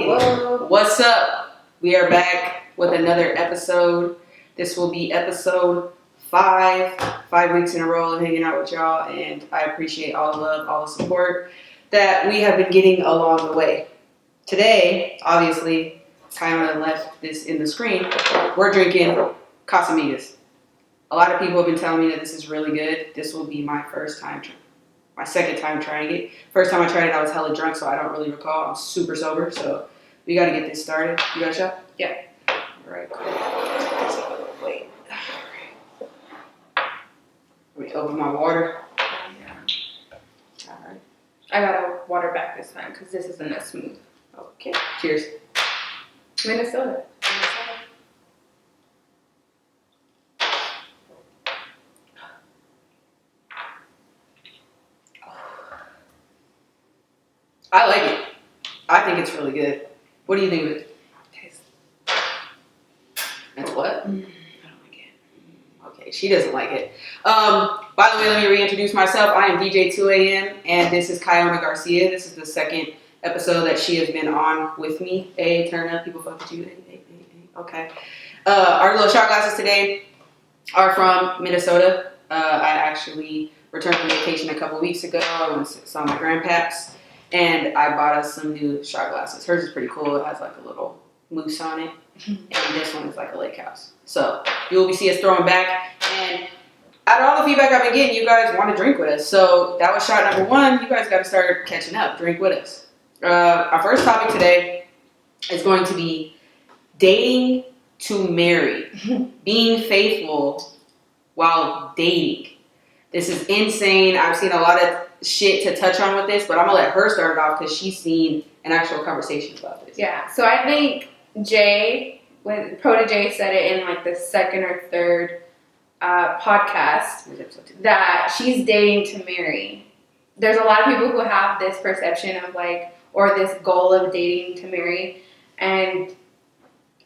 Hello. What's up? We are back with another episode. This will be episode 5. 5 weeks in a row of hanging out with y'all, and I appreciate all the love, all the support that we have been getting along the way. Today, obviously, Kiona left this in the screen. We're drinking Casamigos. A lot of people have been telling me that this is really good. This will be my second time trying it. First time I tried it, I was hella drunk, so I don't really recall. I'm super sober, so we got to get this started. You got a shot? Yeah. All right, cool. Wait. All right. Let me open my water. Yeah. All right. I got a water back this time because this isn't as smooth. Okay. Cheers. Minnesota. I like it. I think it's really good. What do you think of it? Tastes. That's what? I don't like it. Okay, she doesn't like it. By the way, let me reintroduce myself. I am DJ 2AM, and this is Kiona Garcia. This is the second episode that she has been on with me. Hey, turn up. People fuck with you. Hey. Okay. Our little shot glasses today are from Minnesota. I actually returned from vacation a couple weeks ago. I went and saw my grandpaps. And I bought us some new shot glasses. Hers is pretty cool. It has like a little moose on it. And this one is like a lake house. So you'll be seeing us throwing back. And out of all the feedback I've been getting, you guys want to drink with us. So that was shot number 1. You guys got to start catching up. Drink with us. Our first topic today is going to be dating to marry. Being faithful while dating. This is insane. I've seen a lot of shit to touch on with this, but I'm gonna let her start it off because she's seen an actual conversation about this. Yeah, so I think Jay, when Protege said it in like the second or third podcast, that she's dating to marry. There's a lot of people who have this perception of like, or this goal of dating to marry, and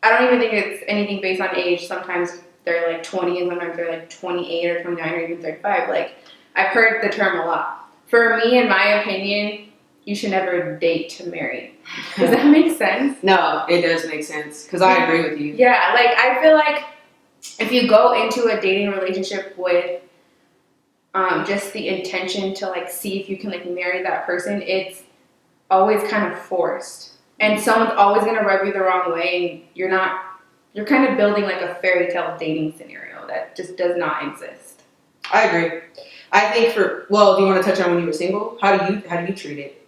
I don't even think it's anything based on age. Sometimes they're like 20 and sometimes they're like 28 or 29 or even 35. Like, I've heard the term a lot. For me, in my opinion, you should never date to marry. Does that make sense? No, it does make sense because I agree with you. Yeah, like I feel like if you go into a dating relationship with just the intention to like see if you can like marry that person, it's always kind of forced. And someone's always going to rub you the wrong way, and you're kind of building like a fairy tale dating scenario that just does not exist. I agree. I think do you want to touch on when you were single? How do you treat it?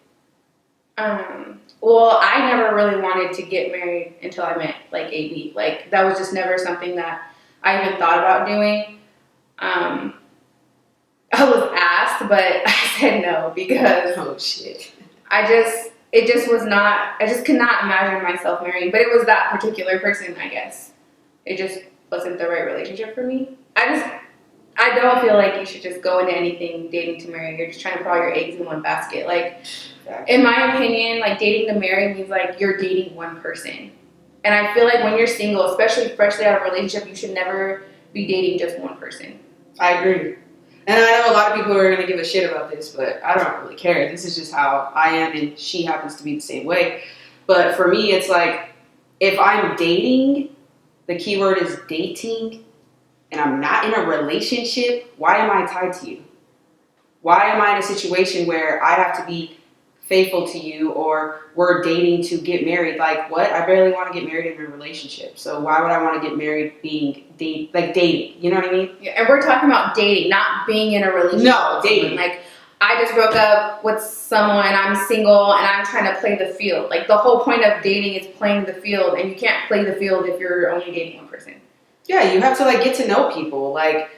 Well, I never really wanted to get married until I met like AB. Like that was just never something that I even thought about doing. I was asked, but I said no because oh shit. I just could not imagine myself marrying, but it was that particular person, I guess. It just wasn't the right relationship for me. I don't feel like you should just go into anything dating to marry. You're just trying to put all your eggs in one basket. Like, in my opinion, like dating to marry means like you're dating one person. And I feel like when you're single, especially freshly out of a relationship, you should never be dating just one person. I agree. And I know a lot of people are going to give a shit about this, but I don't really care. This is just how I am, and she happens to be the same way. But for me, it's like, if I'm dating, the key word is dating, and I'm not in a relationship, why am I tied to you? Why am I in a situation where I have to be faithful to you, or we're dating to get married? Like, what? I barely want to get married in a relationship. So why would I want to get married dating? You know what I mean? Yeah, and we're talking about dating, not being in a relationship. No, dating. Like, I just broke up with someone, I'm single, and I'm trying to play the field. Like, the whole point of dating is playing the field, and you can't play the field if you're only dating one person. Yeah, you have to like get to know people. Like,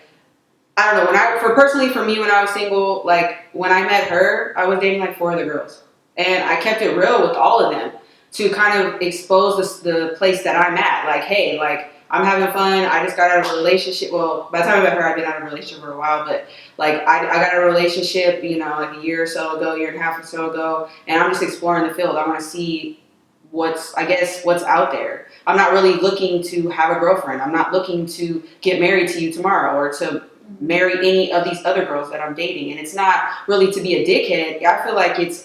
I don't know. For me, when I was single, like when I met her, I was dating like 4 other girls, and I kept it real with all of them to kind of expose the place that I'm at. Like, hey, like I'm having fun. I just got out of a relationship. Well, by the time I met her, I'd been out of a relationship for a while, but like I got out of a relationship, like a year or so ago, year and a half or so ago, and I'm just exploring the field. I want to see what's out there. I'm not really looking to have a girlfriend. I'm not looking to get married to you tomorrow or to marry any of these other girls that I'm dating. And it's not really to be a dickhead. I feel like it's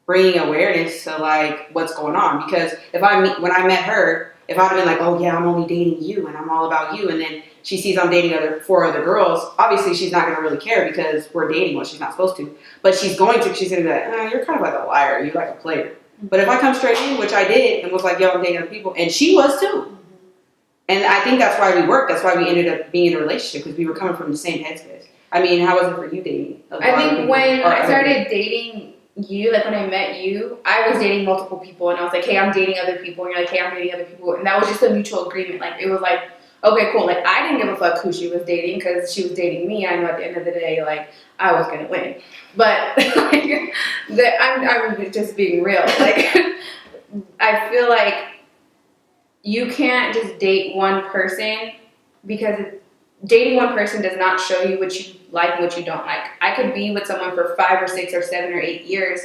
bringing awareness to like what's going on. Because when I met her, if I'd have been like, oh yeah, I'm only dating you and I'm all about you, and then she sees I'm dating four other girls, obviously she's not gonna really care because we're dating when she's not supposed to. But she's gonna be like, you're kind of like a liar, you're like a player. But if I come straight in, which I did, and was like, yo, I'm dating other people, and she was too. And I think that's why we worked. That's why we ended up being in a relationship, because we were coming from the same headspace. I mean, how was it for you dating? I think when I started dating you, like when I met you, I was dating multiple people, and I was like, hey, I'm dating other people, and you're like, hey, I'm dating other people, and that was just a mutual agreement. Like, it was like, okay, cool. Like, I didn't give a fuck who she was dating because she was dating me. I know at the end of the day, like, I was gonna win. But like, I'm just being real. Like, I feel like you can't just date one person, because dating one person does not show you what you like and what you don't like. I could be with someone for 5 or 6 or 7 or 8 years,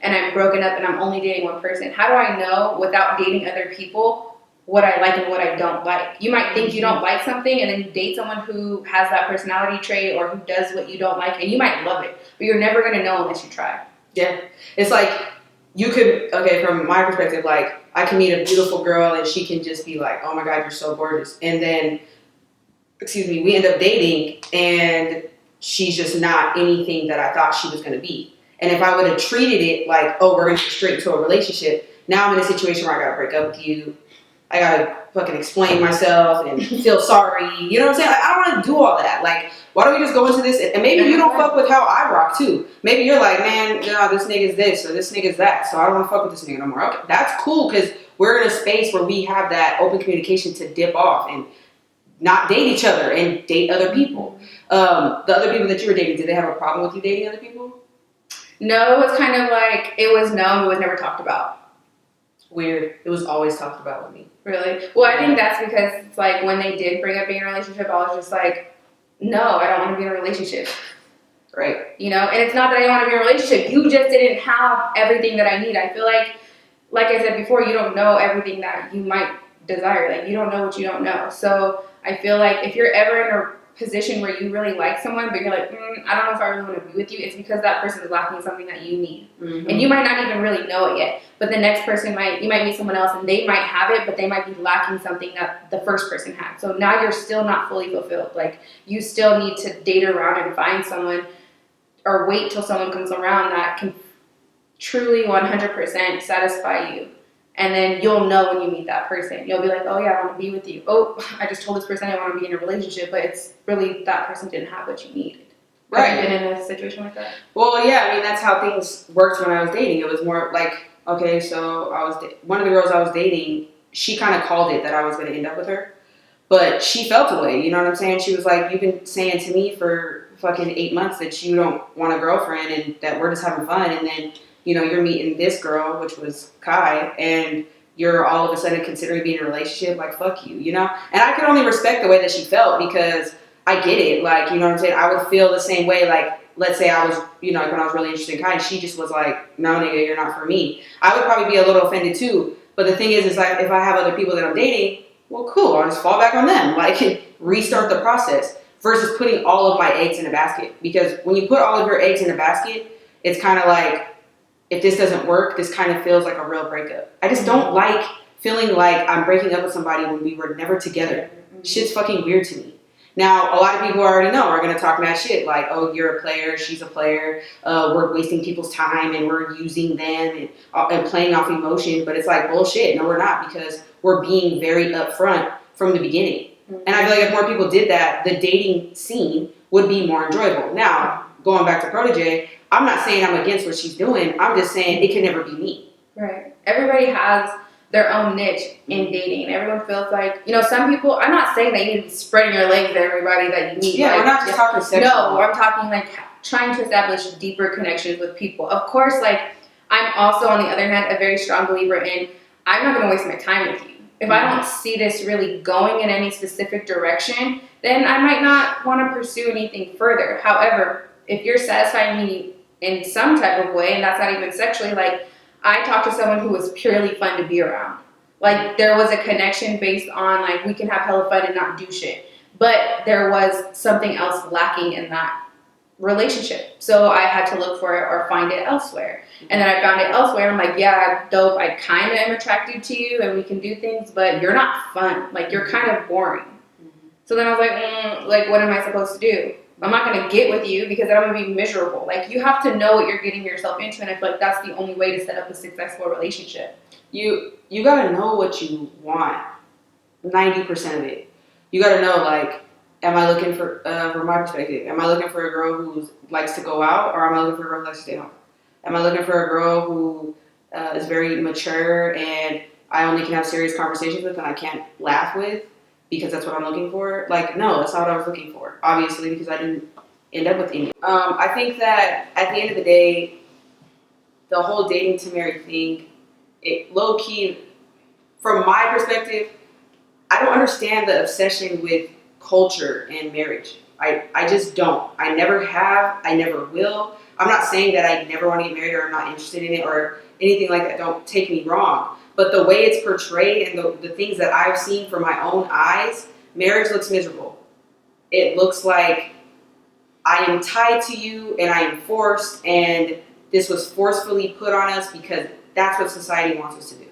and I'm broken up and I'm only dating one person. How do I know without dating other people what I like and what I don't like? You might think you don't like something, and then you date someone who has that personality trait or who does what you don't like, and you might love it, but you're never going to know unless you try. Yeah. It's like, you could, okay, from my perspective, like, I can meet a beautiful girl and she can just be like, oh my God, you're so gorgeous. And then, we end up dating and she's just not anything that I thought she was going to be. And if I would have treated it like, oh, we're going to get straight into a relationship, now I'm in a situation where I got to break up with you. I got to fucking explain myself and feel sorry. You know what I'm saying? Like, I don't want to do all that. Like, why don't we just go into this? And maybe you don't fuck with how I rock too. Maybe you're like, man, no, this nigga's this or this nigga's that, so I don't want to fuck with this nigga no more. Okay, that's cool, because we're in a space where we have that open communication to dip off and not date each other and date other people. The other people that you were dating, did they have a problem with you dating other people? No, it was kind of like, it was known, but it was never talked about. Weird. It was always talked about with me. Really? Well, I think that's because it's like when they did bring up being in a relationship, I was just like, no, I don't want to be in a relationship. Right. You know, and it's not that I don't want to be in a relationship. You just didn't have everything that I need. I feel like I said before, you don't know everything that you might desire. Like, you don't know what you don't know. So I feel like if you're ever in a position where you really like someone, but you're like, I don't know if I really want to be with you, it's because that person is lacking something that you need. Mm-hmm. And you might not even really know it yet, but the next person you might meet someone else and they might have it, but they might be lacking something that the first person had. So now you're still not fully fulfilled. Like, you still need to date around and find someone, or wait till someone comes around that can truly 100% satisfy you. And then you'll know when you meet that person. You'll be like, oh yeah, I want to be with you. Oh, I just told this person I want to be in a relationship, but it's really that person didn't have what you needed. Right. Have you been in a situation like that? Well, yeah, I mean, that's how things worked when I was dating. It was more like, okay, so one of the girls I was dating, she kind of called it that I was going to end up with her. But she felt away, you know what I'm saying? She was like, you've been saying to me for fucking 8 months that you don't want a girlfriend and that we're just having fun, and then, you know, you're meeting this girl, which was Kai, and you're all of a sudden considering being in a relationship. Like, fuck you, you know? And I could only respect the way that she felt, because I get it. Like, you know what I'm saying? I would feel the same way. Like, let's say I was, you know, like when I was really interested in Kai, and she just was like, no, nigga, you're not for me. I would probably be a little offended too. But the thing is like, if I have other people that I'm dating, well, cool, I'll just fall back on them. Like, restart the process versus putting all of my eggs in a basket. Because when you put all of your eggs in a basket, it's kind of like, if this doesn't work, this kind of feels like a real breakup. I just don't like feeling like I'm breaking up with somebody when we were never together. Shit's fucking weird to me. Now, a lot of people already know are going to talk mad shit like, oh, you're a player, she's a player, we're wasting people's time and we're using them and playing off emotion. But it's like, bullshit. No, we're not, because we're being very upfront from the beginning. And I feel like if more people did that, the dating scene would be more enjoyable. Now, going back to Protege, I'm not saying I'm against what she's doing. I'm just saying it can never be me. Right. Everybody has their own niche in dating. Everyone feels like, you know, some people, I'm not saying that you need to be spreading your legs to everybody that you meet. Yeah, like, we're not just talking sexual. No, I'm talking like trying to establish deeper connections with people. Of course, like, I'm also, on the other hand, a very strong believer in, I'm not going to waste my time with you. If I don't see this really going in any specific direction, then I might not want to pursue anything further. However, if you're satisfying me in some type of way, and that's not even sexually, like, I talked to someone who was purely fun to be around. Like, there was a connection based on, like, we can have hella fun and not do shit. But there was something else lacking in that relationship. So I had to look for it or find it elsewhere. And then I found it elsewhere. And I'm like, yeah, dope. I kind of am attracted to you and we can do things, but you're not fun. Like, you're kind of boring. So then I was like, what am I supposed to do? I'm not going to get with you because then I'm going to be miserable. Like, you have to know what you're getting yourself into. And I feel like that's the only way to set up a successful relationship. You got to know what you want. 90% of it. You got to know, like, am I looking for, from my perspective, am I looking for a girl who likes to go out, or am I looking for a girl who likes to stay home? Am I looking for a girl who is very mature and I only can have serious conversations with and I can't laugh with because that's what I'm looking for? Like, no, that's not what I was looking for, obviously, because I didn't end up with any. I think that at the end of the day, the whole dating to marry thing, it low-key, from my perspective, I don't understand the obsession with culture and marriage. I just don't. I never have. I never will. I'm not saying that I never want to get married or I'm not interested in it or anything like that. Don't take me wrong. But the way it's portrayed and the things that I've seen from my own eyes, marriage looks miserable. It looks like I am tied to you and I am forced, and this was forcefully put on us because that's what society wants us to do.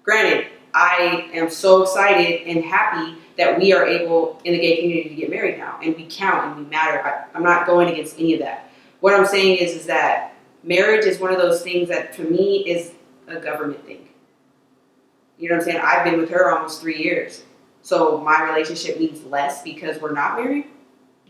Granted, I am so excited and happy that we are able in the gay community to get married now, and we count and we matter. I'm not going against any of that. What I'm saying is that marriage is one of those things that to me is a government thing. You know what I'm saying? I've been with her almost 3 years. So my relationship means less because we're not married.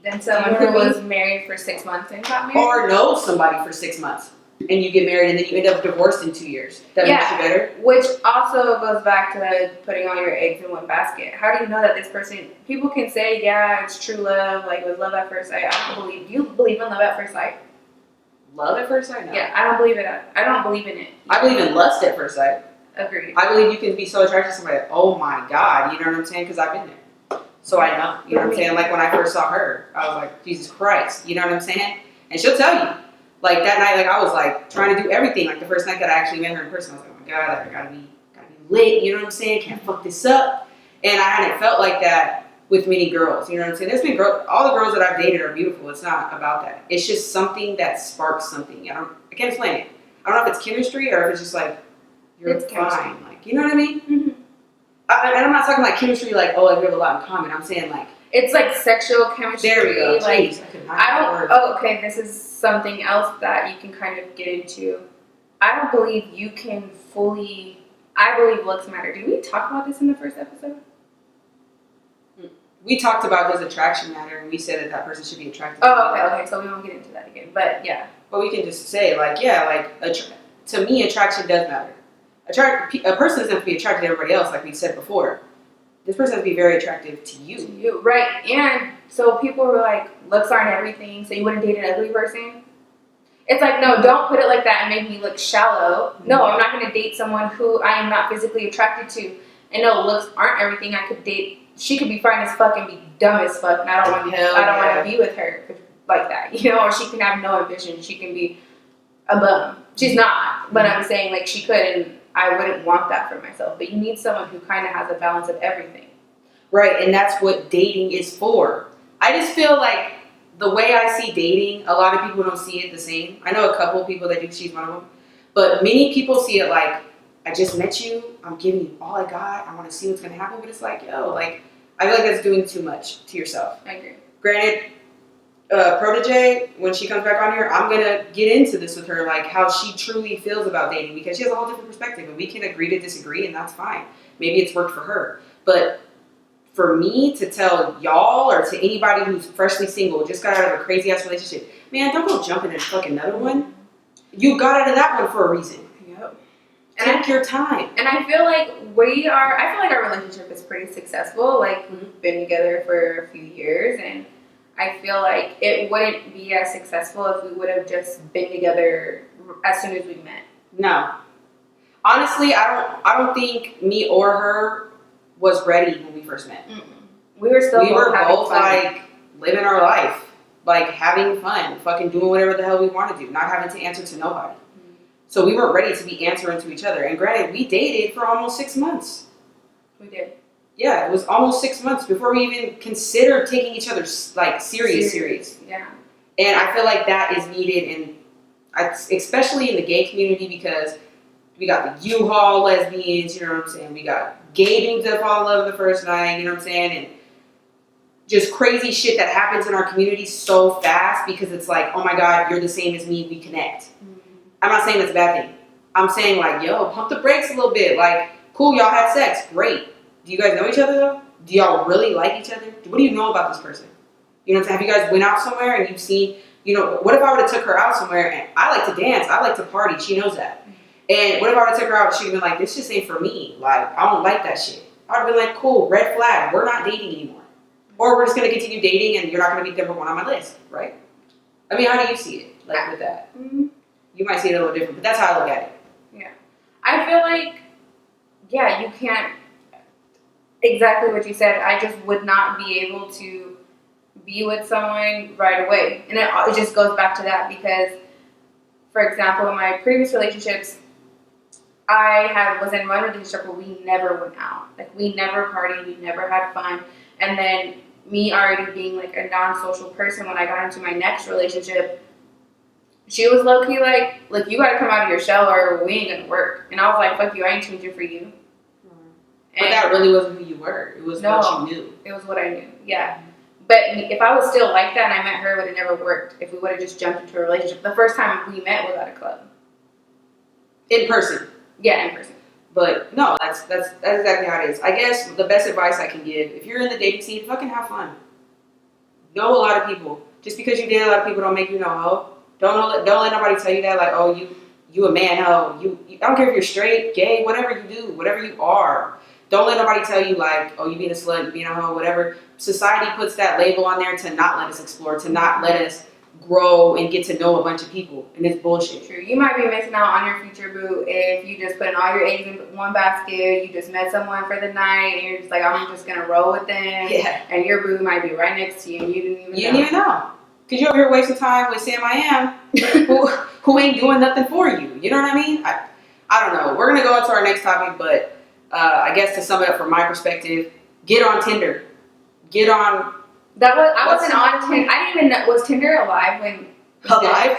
Then someone who was married for 6 months and got married? Or knows somebody for 6 months and you get married and then you end up divorced in 2 years. That makes you better? Which also goes back to putting all your eggs in one basket. How do you know that this person, people can say, yeah, it's true love, like it was love at first sight. I don't believe, do you believe in love at first sight? Love at first sight? No. Yeah, I don't believe it. I don't believe in it. I believe in lust at first sight. Agreed. I believe you can be so attracted to somebody, oh my God, you know what I'm saying? Because I've been there. So I know, you know what I'm saying? Like when I first saw her, I was like, Jesus Christ, you know what I'm saying? And she'll tell you. Like that night, like I was like trying to do everything. Like the first night that I actually met her in person, I was like, oh my God, like, I gotta be lit, you know what I'm saying? Can't fuck this up. And I hadn't felt like that with many girls, you know what I'm saying? There's been girls, all the girls that I've dated are beautiful. It's not about that. It's just something that sparks something. I can't explain it. I don't know if it's chemistry or if it's just like, you're fine. Like, you know what I mean? Mm-hmm. And I'm not talking like chemistry, like, oh, like we have a lot in common. I'm saying like, it's like sexual chemistry. There we go. Like, Jeez, I don't. Oh, okay. This is something else that you can kind of get into. I don't believe you can fully. I believe looks matter. Did we talk about this in the first episode? We talked about does attraction matter, and we said that person should be attracted. Oh, okay. So we won't get into that again. But yeah. But we can just say like, yeah, like to me, attraction does matter. A person doesn't have to be attracted to everybody else, like we said before. This person has to be very attractive to you. Right. And so people were like, looks aren't everything, so you wouldn't date an ugly person. It's like, no, don't put it like that and make me look shallow. No, I'm not going to date someone who I am not physically attracted to. And no, looks aren't everything. I could date, she could be fine as fuck and be dumb as fuck, and I don't want to be with her like that, you know, or she can have no ambition. She can be a bum. She's not, but I'm saying like she could, and I wouldn't want that for myself. But you need someone who kind of has a balance of everything. Right, and that's what dating is for. I just feel like the way I see dating, a lot of people don't see it the same. I know a couple of people that do, she's one of them. But many people see it like, I just met you, I'm giving you all I got, I want to see what's going to happen. But it's like, yo, like, I feel like that's doing too much to yourself. I agree. Granted, Protege, when she comes back on here, I'm going to get into this with her, like how she truly feels about dating, because she has a whole different perspective, and we can agree to disagree, and that's fine. Maybe it's worked for her. But for me to tell y'all or to anybody who's freshly single, just got out of a crazy-ass relationship, man, don't go jumping in fucking another one. You got out of that one for a reason. Yep. Take your time. And I feel like I feel like our relationship is pretty successful. Like, we've been together for a few years, and I feel like it wouldn't be as successful if we would have just been together as soon as we met. No. Honestly, I don't think me or her was ready when we first met. Mm-mm. We were both like living our life, like having fun, fucking doing whatever the hell we want to do, not having to answer to nobody. Mm-hmm. So we weren't ready to be answering to each other. And granted, we dated for almost 6 months. We did. Yeah, it was almost 6 months before we even considered taking each other like serious. Yeah. And I feel like that is needed, especially in the gay community, because we got the U-Haul lesbians, you know what I'm saying? We got gay dudes that fall in love in the first night, you know what I'm saying? And just crazy shit that happens in our community so fast because it's like, oh my God, you're the same as me, we connect. Mm-hmm. I'm not saying that's a bad thing. I'm saying like, yo, pump the brakes a little bit. Like, cool, y'all had sex, great. Do you guys know each other though? Do y'all really like each other? What do you know about this person? You know what I'm saying? Have you guys went out somewhere and you've seen, you know, what if I would have took her out somewhere and I like to dance, I like to party, she knows that. And what if I would have took her out and she'd been like, this just ain't for me. Like, I don't like that shit. I'd have been like, cool, red flag, we're not dating anymore. Or we're just going to continue dating and you're not going to be number one on my list, right? I mean, how do you see it, like, with that? Mm-hmm. You might see it a little different, but that's how I look at it. Yeah. I feel like, yeah, you can't, exactly what you said, I just would not be able to be with someone right away. And it just goes back to that because, for example, in my previous relationships, I was in one relationship where we never went out. Like, we never partied, we never had fun. And then me already being like a non-social person, when I got into my next relationship, she was low-key like, look, you gotta come out of your shell or we ain't gonna work. And I was like, fuck you, I ain't changing for you. But that really wasn't who you were. It was what you knew. It was what I knew, yeah. But if I was still like that and I met her, it would have never worked if we would have just jumped into a relationship. The first time we met was at a club. In person? Yeah, in person. But no, that's exactly how it is. I guess the best advice I can give, if you're in the dating scene, fucking have fun. Know a lot of people. Just because you date a lot of people don't make you no hoe. Don't let nobody tell you that, like, oh, you a man hoe. I don't care if you're straight, gay, whatever you do, whatever you are. Don't let nobody tell you, like, oh, you being a slut, you being a hoe, whatever. Society puts that label on there to not let us explore, to not let us grow and get to know a bunch of people. And it's bullshit. True. You might be missing out on your future boo if you just put all your eggs in one basket. You just met someone for the night and you're just like, I'm just going to roll with them. Yeah. And your boo might be right next to you and you didn't even know. Because you're over here wasting time with Sam I Am, who ain't doing nothing for you. You know what I mean? I don't know. We're going to go into our next topic, but I guess to sum it up from my perspective, get on Tinder. Get on... I wasn't on Tinder. I didn't even know. Was Tinder alive when... Alive?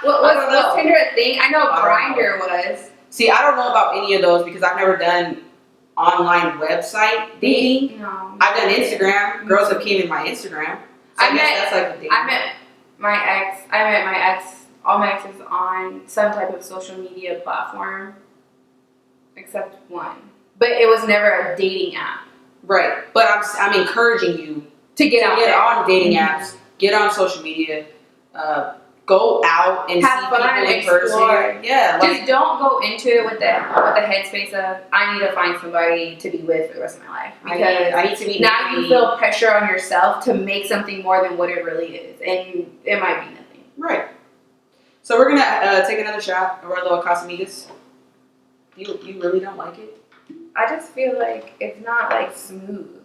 Was Tinder a thing? I know Grindr was. See, I don't know about any of those because I've never done online website dating. No. I've done Instagram. Girls have came in my Instagram. So I met my ex, all my exes on some type of social media platform, except one. But it was never a dating app. Right. But I'm encouraging you to get on dating apps, get on social media, go out and have see fun, people in explore. person. Yeah. Just don't go into it with the headspace of I need to find somebody to be with for the rest of my life. Because I need to be now you feel pressure on yourself to make something more than what it really is. And it might be nothing. Right. So we're gonna take another shot of our little Casamigos. You really don't like it? I just feel like it's not like smooth.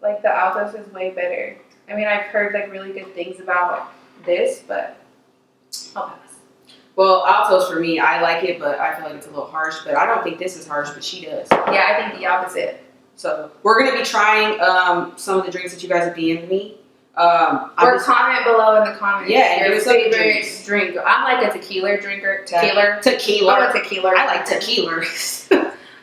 Like the Altos is way better. I mean, I've heard like really good things about this, but I'll pass. Well, Altos for me, I like it, but I feel like it's a little harsh. But I don't think this is harsh, but she does. Yeah, I think the opposite. So we're gonna be trying some of the drinks that you guys have DM'd me. Or comment below in the comments. Yeah, your favorite drink. I'm like a tequila drinker. Tequila. I'm a tequila. I like tequila.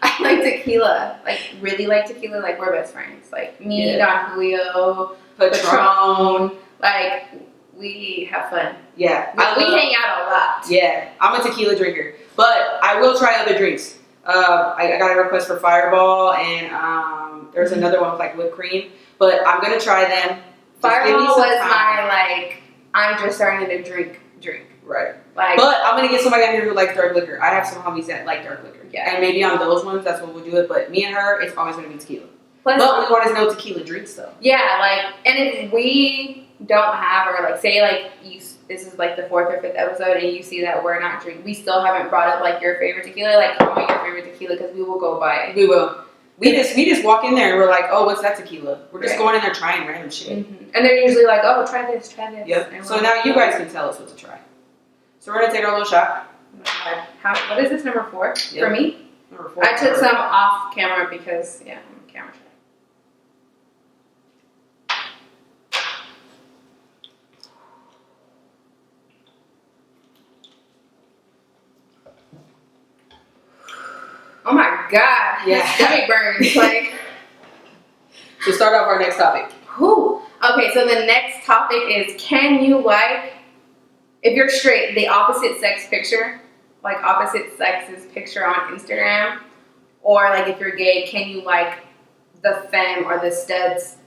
I like tequila. Like really like tequila. Like we're best friends. Like me, Don Julio, Patron. Like we have fun. Yeah, we hang out a lot. Yeah, I'm a tequila drinker, but I will try other drinks. I got a request for Fireball, and there's another one with like whipped cream, but I'm gonna try them. Fireball was my like. I'm just starting to drink. Right. Like, but I'm gonna get somebody out here who likes dark liquor. I have some homies that like dark liquor. Yeah. And maybe on those ones, that's what we'll do it. But me and her, it's always gonna be tequila. Plus, but we want to know tequila drinks though. Yeah, like, and if we don't have, or like, say like this is like the 4th or 5th episode, and you see that we're not drinking, we still haven't brought up like your favorite tequila. Like, comment your favorite tequila because we will go buy it. We will. We just walk in there and we're like, oh, what's that tequila? We're just going in there trying random shit. Mm-hmm. And they're usually like, oh, try this. Yep. So now you guys can tell us what to try. So we're gonna take our little shot. What is this, number 4? Yep. For me? Number 4. I took some off camera because, yeah, I'm camera shy. God. Yeah. My stomach burns. Like, So start off our next topic. whew. Okay, so the next topic is, can you like, if you're straight, the opposite sex picture, like opposite sex's picture on Instagram, or like if you're gay, can you like the femme or the stud's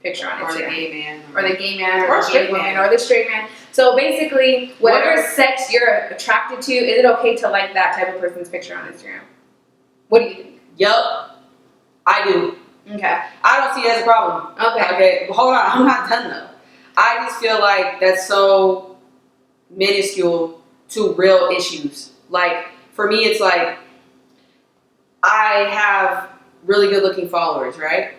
picture on Instagram? Or the gay man. Or the gay man, Or or the straight gay woman, man. or the straight man. So basically, whatever sex you're attracted to, is it okay to like that type of person's picture on Instagram? What do you think? Yup. I do. Okay. I don't see it as a problem. Okay. Well, hold on. I'm not done though. I just feel like that's so minuscule to real issues. Like, for me, it's like, I have really good looking followers, right?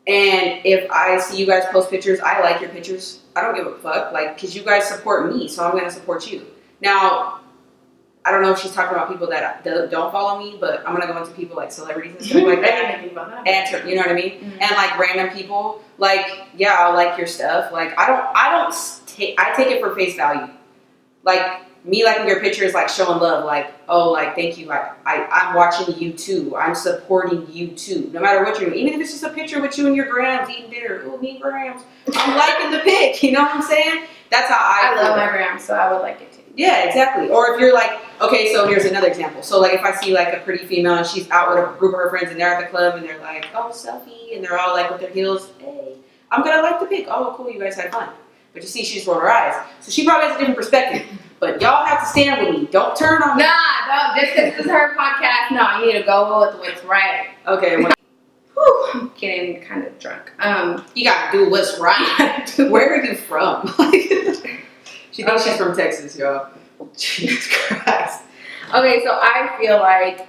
And if I see you guys post pictures, I like your pictures. I don't give a fuck, like, because you guys support me, so I'm going to support you. Now, I don't know if she's talking about people that don't follow me, but I'm going to go into people like celebrities and stuff like that. And, you know what I mean? Mm-hmm. And like random people, like, yeah, I'll like your stuff. Like, I take it for face value. Like, me liking your picture is like showing love, like, oh, like, thank you, I'm watching you too, I'm supporting you too, no matter what you're doing, even if it's just a picture with you and your grams eating dinner, ooh, me grams, I'm liking the pic, you know what I'm saying? That's how I love my grams, so I would like it too. Yeah, exactly. Or if you're like, okay, so here's another example. So like if I see like a pretty female and she's out with a group of her friends and they're at the club and they're like, oh, selfie, and they're all like with their heels, hey, I'm gonna like the pic, oh, cool, you guys had fun. But you see, she just rolled her eyes. So she probably has a different perspective. But y'all have to stand with me. Don't turn on me. Nah, don't. Just because this is her podcast, no, you need to go with what's right. Okay. Well, Whew, I'm getting kind of drunk. You gotta do what's right. Where are you from? She thinks she's from Texas, y'all. Jesus Christ. Okay, so I feel like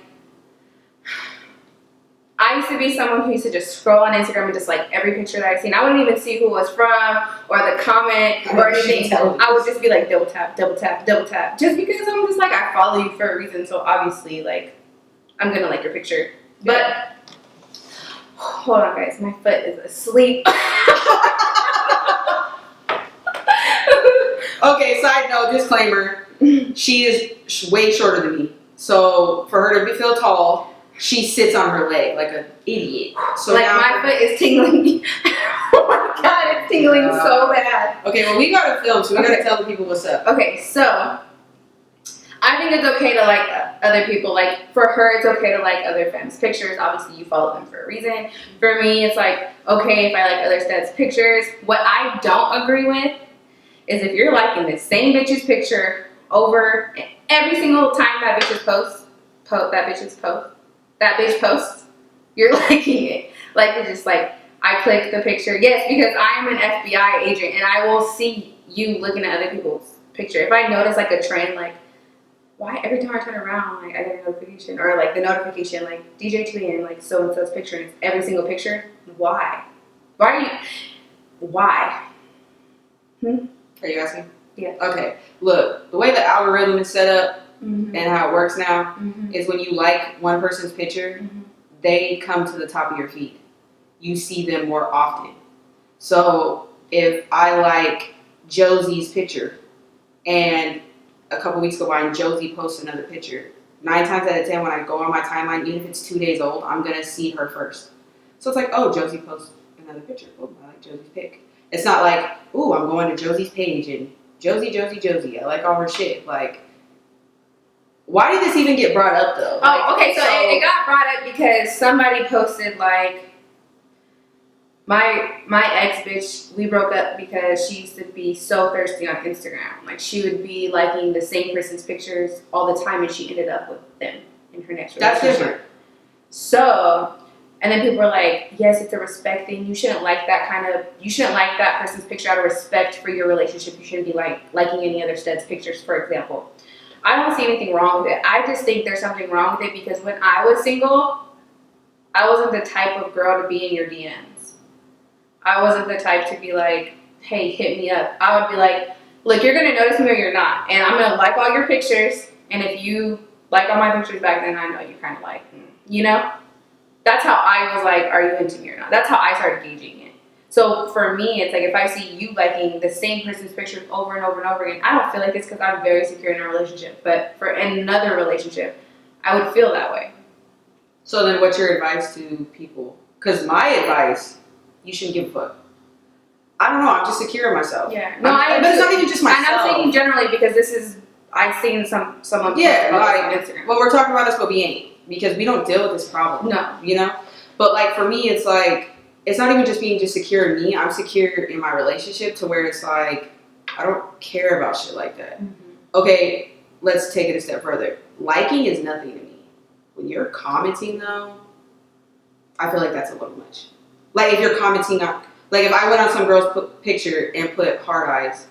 I used to be someone who used to just scroll on Instagram and just like every picture that I seen. I wouldn't even see who it was from or the comment or anything. I would just be like double tap, double tap, double tap. Just because I'm just like, I follow you for a reason. So obviously, like, I'm gonna like your picture. But hold on, guys, my foot is asleep. Okay, side note, disclaimer. She is way shorter than me. So for her to feel tall, she sits on her leg like an idiot. So like now my foot is tingling. Oh my god, it's tingling so bad. Okay, well we gotta film, so we gotta tell the people what's up. Okay, so I think it's okay to like other people. Like for her, it's okay to like other femmes' pictures. Obviously, you follow them for a reason. For me, it's like okay if I like other studs' pictures. What I don't agree with is if you're liking the same bitch's picture over every single time that bitch posts, you're liking it. Like it's just like I click the picture. Yes, because I am an FBI agent and I will see you looking at other people's picture. If I notice like a trend, like why every time I turn around, like I get a notification or like the notification like DJ Tweeting like so and so's picture and it's every single picture. Why? Why? Are you asking? Yeah. Okay. Look, the way the algorithm is set up and how it works now is when you like one person's picture, they come to the top of your feed. You see them more often. So if I like Josie's picture and a couple weeks go by and Josie posts another picture, 9 times out of 10 when I go on my timeline, even if it's 2 days old, I'm going to see her first. So it's like, oh, Josie posts another picture. Oh, I like Josie's pic. It's not like, ooh, I'm going to Josie's page and Josie. I like all her shit. Like, why did this even get brought up though? Oh, okay. So it got brought up because somebody posted like my ex bitch. We broke up because she used to be so thirsty on Instagram. Like she would be liking the same person's pictures all the time, and she ended up with them in her next relationship. That's different. So. And then people were like, yes, it's a respect thing. You shouldn't like that person's picture out of respect for your relationship. You shouldn't be liking any other stud's pictures, for example. I don't see anything wrong with it. I just think there's something wrong with it because when I was single, I wasn't the type of girl to be in your DMs. I wasn't the type to be like, hey, hit me up. I would be like, look, you're going to notice me or you're not. And I'm going to like all your pictures. And if you like all my pictures back then, I know you kind of like, you know? That's how I was like, are you into me or not? That's how I started gauging it. So for me, it's like if I see you liking the same person's pictures over and over and over again, I don't feel like it's because I'm very secure in a relationship. But for another relationship, I would feel that way. So then what's your advice to people? Because my advice, you shouldn't give a fuck. I don't know. I'm just secure in myself. Yeah. No, but it's not even just myself. And I'm saying generally because this is, I've seen someone yeah, on Instagram. Well, we're talking about us, but we ain't. Because we don't deal with this problem. No. You know? But like for me, it's like, it's not even just being just secure in me. I'm secure in my relationship to where it's like, I don't care about shit like that. Mm-hmm. Okay, let's take it a step further. Liking is nothing to me. When you're commenting though, I feel like that's a little much. Like if you're commenting on, like if I went on some girl's picture and put hard eyes.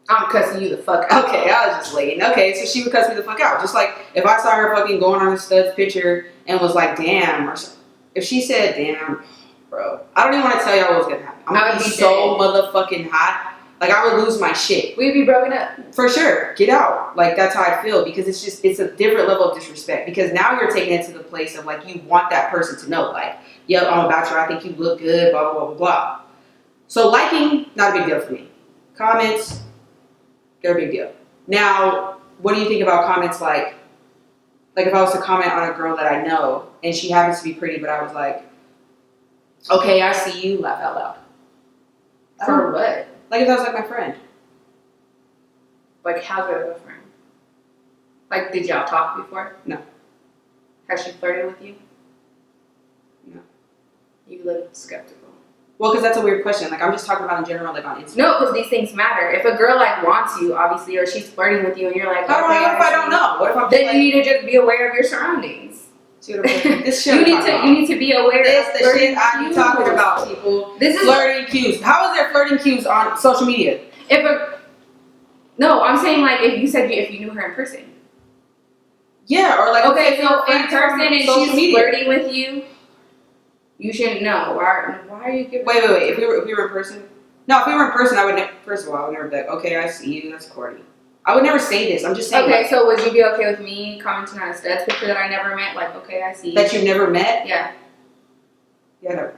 I'm cussing you the fuck out. Okay, I was just waiting. Okay, so she would cuss me the fuck out. Just like if I saw her fucking going on a stud's picture and was like, damn, or something. If she said, damn, bro, I don't even want to tell y'all what was going to happen. I'm going to be so motherfucking hot. Like, I would lose my shit. We'd be broken up. For sure. Get out. Like, that's how I feel. Because it's a different level of disrespect. Because now you're taking it to the place of, like, you want that person to know. Like, yep, I'm a bachelor. I think you look good, blah, blah, blah, blah, blah. So, liking, not a big deal for me. Comments, they're a big deal. Now, what do you think about comments like if I was to comment on a girl that I know and she happens to be pretty, but I was like, okay, I see you, laugh out loud. For what? Like if I was like my friend. Like how good of a friend? Like did y'all talk before? No. Has she flirted with you? No. You look skeptical. Well, because that's a weird question. Like I'm just talking about in general, like on Instagram. No, because these things matter. If a girl like wants you, obviously, or she's flirting with you, and you're like, how do I know if I don't know? What if I'm then you need to just be aware of your surroundings. This shit you need to be aware of the shit I'm talking about, people. This is flirting cues. How is there flirting cues on social media? No, I'm saying like if you said if you knew her in person. Yeah, or like okay, so in person and she's flirting with you. You shouldn't know. Why are you giving? Wait. If we were in person, no. If we were in person, I would. First of all, I would never be like, okay, I see you. That's corny. I would never say this. I'm just saying. Okay, like, so would you be okay with me commenting on a stud's picture that I never met? Like, okay, I see you. That you've never met? Yeah. Yeah, never.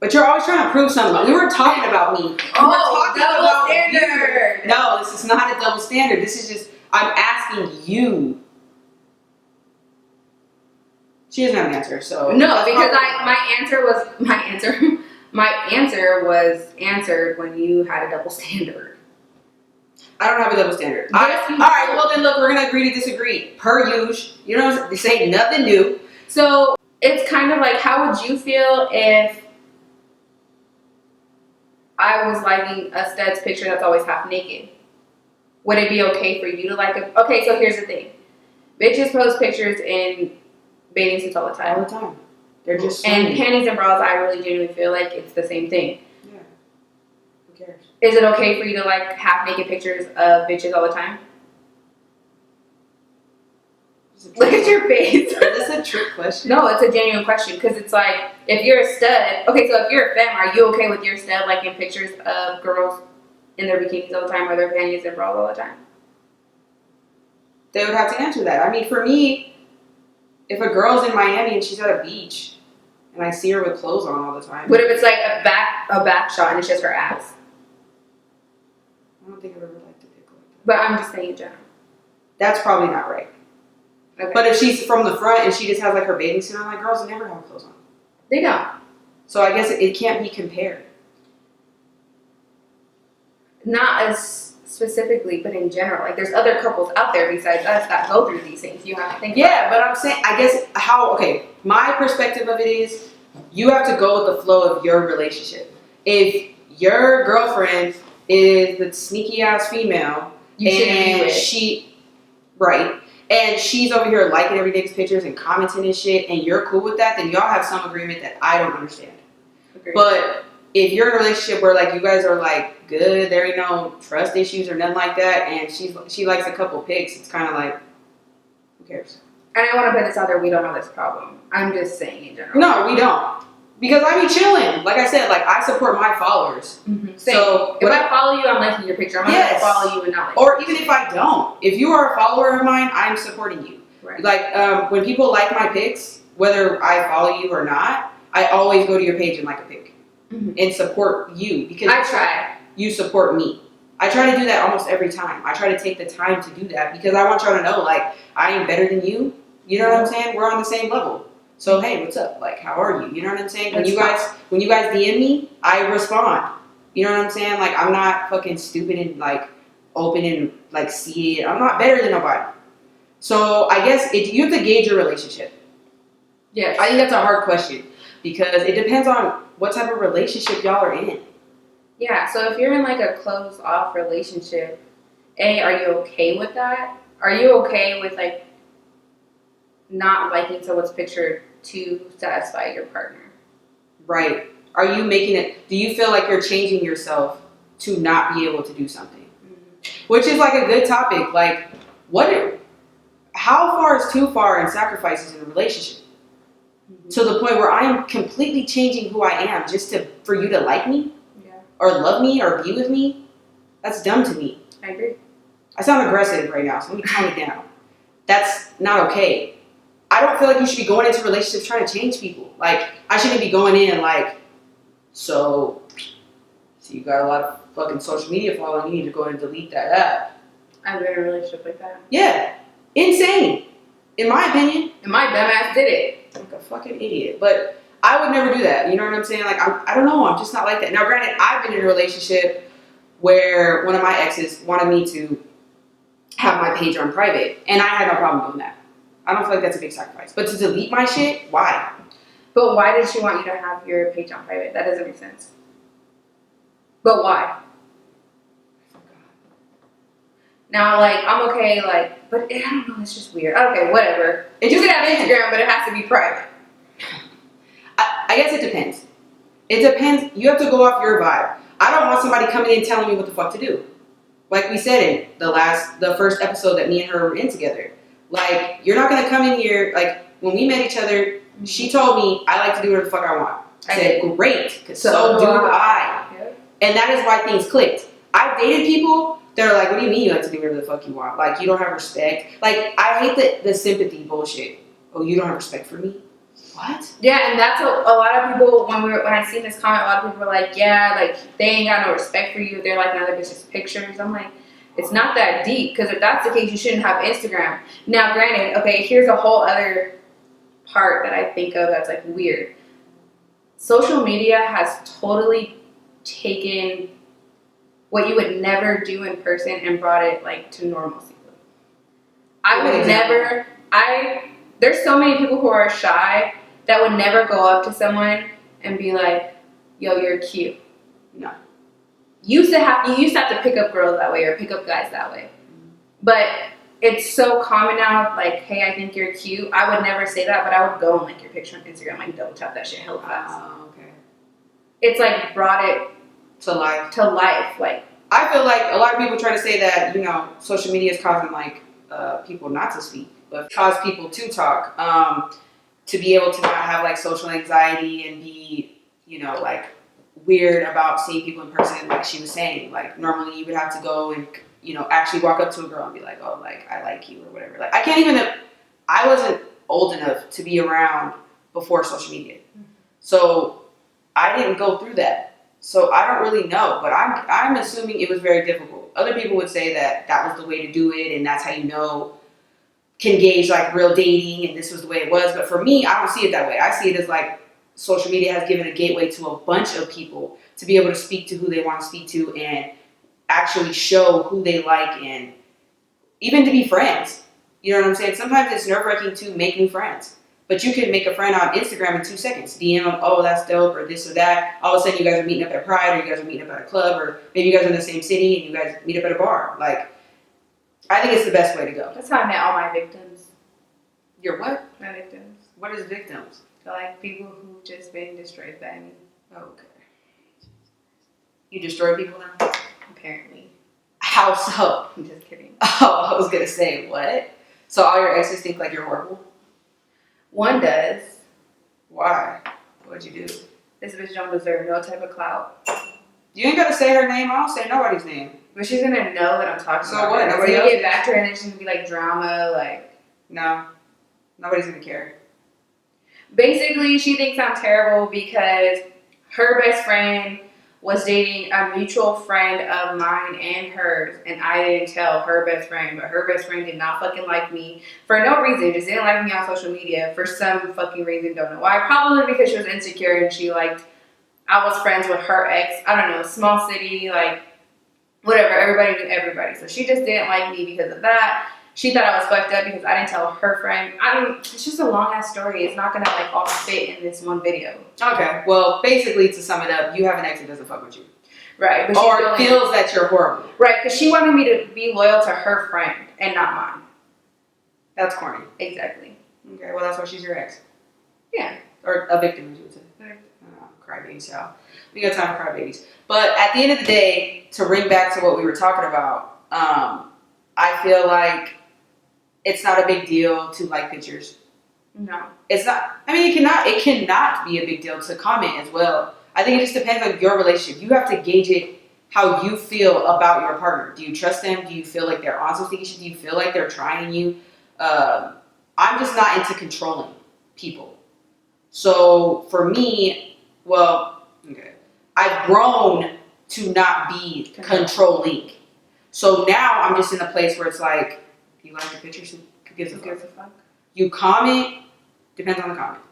But you're always trying to prove something. We weren't talking about me. Double standard. No, this is not a double standard. This is just I'm asking you. She doesn't have an answer, so no, because my answer was answered when you had a double standard. I don't have a double standard. All right, well then look, we're gonna agree to disagree. Per usual, you know, this ain't nothing new. So it's kind of like, how would you feel if I was liking a stud's picture that's always half naked? Would it be okay for you to like it? Okay, so here's the thing: bitches post pictures in bathing suits all the time. All the time. They're just and panties and bras. I really genuinely feel like it's the same thing. Yeah. Who cares? Is it okay for you to like half naked pictures of bitches all the time? Look at your face. Is this a trick question? No, it's a genuine question because it's like if you're a stud. Okay, so if you're a femme, are you okay with your stud liking pictures of girls in their bikinis all the time or their panties and bras all the time? They would have to answer that. I mean, for me, if a girl's in Miami and she's at a beach and I see her with clothes on all the time. What if it's like a back shot and it's just her ass? I don't think I've ever liked to pick like that. But I'm just saying in general. That's probably not right. Okay. But if she's from the front and she just has like her bathing suit on, like girls never have clothes on. They don't. So I guess it can't be compared. Not as specifically, but in general, like there's other couples out there besides us that go through these things. You have to think. Yeah, but I'm saying, I guess my perspective of it is, you have to go with the flow of your relationship. If your girlfriend is the sneaky ass female, and she's over here liking every day's pictures and commenting and shit, and you're cool with that, then y'all have some agreement that I don't understand. Agreed. But if you're in a relationship where like you guys are like good, there ain't no trust issues or nothing like that, and she likes a couple pics, it's kind of like, who cares? And I want to put this out there: we don't have this problem. I'm just saying in general. No, we don't, because I be chilling. Like I said, like I support my followers. Mm-hmm. So if I follow you, I'm liking your picture. I'm not gonna follow you and not like. Or even if I don't, if you are a follower of mine, I'm supporting you. Right. Like when people like my pics, whether I follow you or not, I always go to your page and like a pic. Mm-hmm. And support you because I try. You support me. I try to do that almost every time. I try to take the time to do that because I want y'all to know, like, I ain't better than you. You know what I'm saying? We're on the same level. So hey, what's up? Like, how are you? You know what I'm saying? When you guys DM me, I respond. You know what I'm saying? Like, I'm not fucking stupid and like open and like see it. I'm not better than nobody. So I guess you have to gauge your relationship. Yes. I think that's a hard question because it depends on what type of relationship y'all are in. Yeah, so if you're in like a closed off relationship, are you okay with that? Are you okay with like not liking someone's picture to satisfy your partner? Right. Are you making it, do you feel like you're changing yourself to not be able to do something? Mm-hmm. Which is like a good topic. Like, how far is too far in sacrifices in a relationship? Mm-hmm. To the point where I am completely changing who I am just for you to like me? Or love me or be with me? That's dumb to me. I agree. I sound aggressive right now, so let me tone it down. That's not okay. I don't feel like you should be going into relationships trying to change people. Like, I shouldn't be going in like, so you got a lot of fucking social media following, you need to go and delete that app. I've been in a relationship like that. Yeah. Insane. In my opinion. And my dumbass did it. Like a fucking idiot. But I would never do that. You know what I'm saying? Like, I don't know. I'm just not like that. Now, granted, I've been in a relationship where one of my exes wanted me to have my page on private, and I had no problem doing that. I don't feel like that's a big sacrifice. But to delete my shit, why? But why did she want you to have your page on private? That doesn't make sense. But why? Now, like, I'm okay, like, but I don't know, it's just weird. Okay, whatever. You can have Instagram, but it has to be private. I guess it depends. It depends. You have to go off your vibe. I don't want somebody coming in telling me what the fuck to do. Like we said in the first episode that me and her were in together. Like, you're not gonna come in here, like, when we met each other, she told me, I like to do whatever the fuck I want. I said, great, because so do I. Yep. And that is why things clicked. I've dated people that are like, what do you mean you like to do whatever the fuck you want? Like, you don't have respect. Like, I hate the sympathy bullshit. Oh, you don't have respect for me? What? Yeah, and that's a lot of people, when I seen this comment, a lot of people were like, yeah, like, they ain't got no respect for you. They're like, now they're just pictures. I'm like, it's not that deep, because if that's the case, you shouldn't have Instagram. Now, granted, okay, here's a whole other part that I think of that's, like, weird. Social media has totally taken what you would never do in person and brought it, like, to normalcy. I would never, there's so many people who are shy that would never go up to someone and be like, yo, you're cute. No. You used to have to pick up girls that way or pick up guys that way. But it's so common now, like, hey, I think you're cute. I would never say that, but I would go and like your picture on Instagram, like double tap that shit hella fast. Oh, okay. It's like brought it to life. Like, I feel like a lot of people try to say that, you know, social media is causing like people not to speak, but cause people to talk, to be able to not have like social anxiety and be, you know, like weird about seeing people in person. Like she was saying, like normally you would have to go and, you know, actually walk up to a girl and be like, oh, like I like you or whatever. Like I wasn't old enough to be around before social media. So I didn't go through that. So I don't really know, but I'm assuming it was very difficult. Other people would say that was the way to do it, and that's how you know, can gauge like real dating, and this was the way it was. But for me, I don't see it that way. I see it as like social media has given a gateway to a bunch of people to be able to speak to who they want to speak to and actually show who they like and even to be friends. You know what I'm saying? Sometimes it's nerve-wracking to make new friends. But you can make a friend on Instagram in 2 seconds. DM them, oh, that's dope, or this or that. All of a sudden, you guys are meeting up at Pride, or you guys are meeting up at a club, or maybe you guys are in the same city, and you guys meet up at a bar. Like, I think it's the best way to go. That's how I met all my victims. Your what? My victims. What is victims? They're like people who've just been destroyed by me. Okay. You destroy people now? Apparently. How so? I'm just kidding. Oh, I was going to say, what? So all your exes think like you're horrible? One does. Why? What'd you do? This bitch don't deserve no type of clout. You ain't gotta say her name. I don't say nobody's name. But she's gonna know that I'm talking so about what? her. Nobody else? Get back to her and then she's gonna be like drama, like. No. Nobody's gonna care. Basically, she thinks I'm terrible because her best friend was dating a mutual friend of mine and hers, and I didn't tell her best friend, but her best friend did not fucking like me for no reason, just didn't like me on social media for some fucking reason, don't know why. Probably because she was insecure and she liked, I was friends with her ex, I don't know, small city, like, whatever, everybody knew everybody. So she just didn't like me because of that. She thought I was fucked up because I didn't tell her friend. It's just a long ass story. It's not gonna like all fit in this one video. Okay, well, basically to sum it up, you have an ex that doesn't fuck with you. Right. But or feels that you're horrible. Right, because she wanted me to be loyal to her friend and not mine. That's corny. Exactly. Okay, well, that's why she's your ex. Yeah. Or a victim, as you would say. Crybabies, y'all. We got time for crybabies. But at the end of the day, to ring back to what we were talking about, I feel like it's not a big deal to like pictures. No. It's not. I mean, it cannot be a big deal to comment as well. I think it just depends on your relationship. You have to gauge it how you feel about your partner. Do you trust them? Do you feel like they're on something? Do you feel like they're trying you? I'm just not into controlling people. So for me, well, okay, I've grown to not be controlling. So now I'm just in a place where it's like, do you like the pictures? Who gives a fuck? You comment, depends on the comment.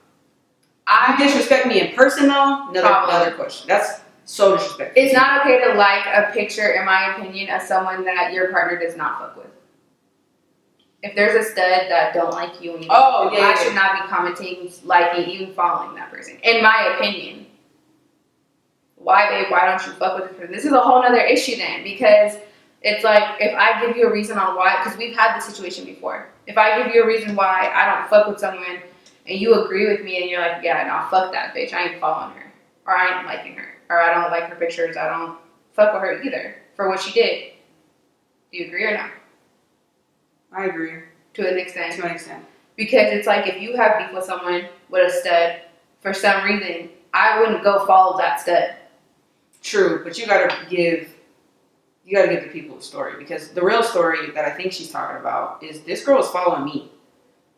You disrespect me in person though, another question. That's so disrespectful. It's not okay to like a picture, in my opinion, of someone that your partner does not fuck with. If there's a stud that don't like you, and I should not be commenting, liking, even following that person. In my opinion. Why, babe? Why don't you fuck with this person? This is a whole other issue then, because it's like, if I give you a reason on why, because we've had this situation before. If I give you a reason why I don't fuck with someone, and you agree with me, and you're like, yeah, no, fuck that bitch, I ain't following her, or I ain't liking her, or I don't like her pictures, I don't fuck with her either for what she did. Do you agree or not? I agree. To an extent. To an extent. Because it's like, if you have beef with someone, with a stud, for some reason, I wouldn't go follow that stud. True, but you gotta give the people a story, because the real story that I think she's talking about is this girl was following me,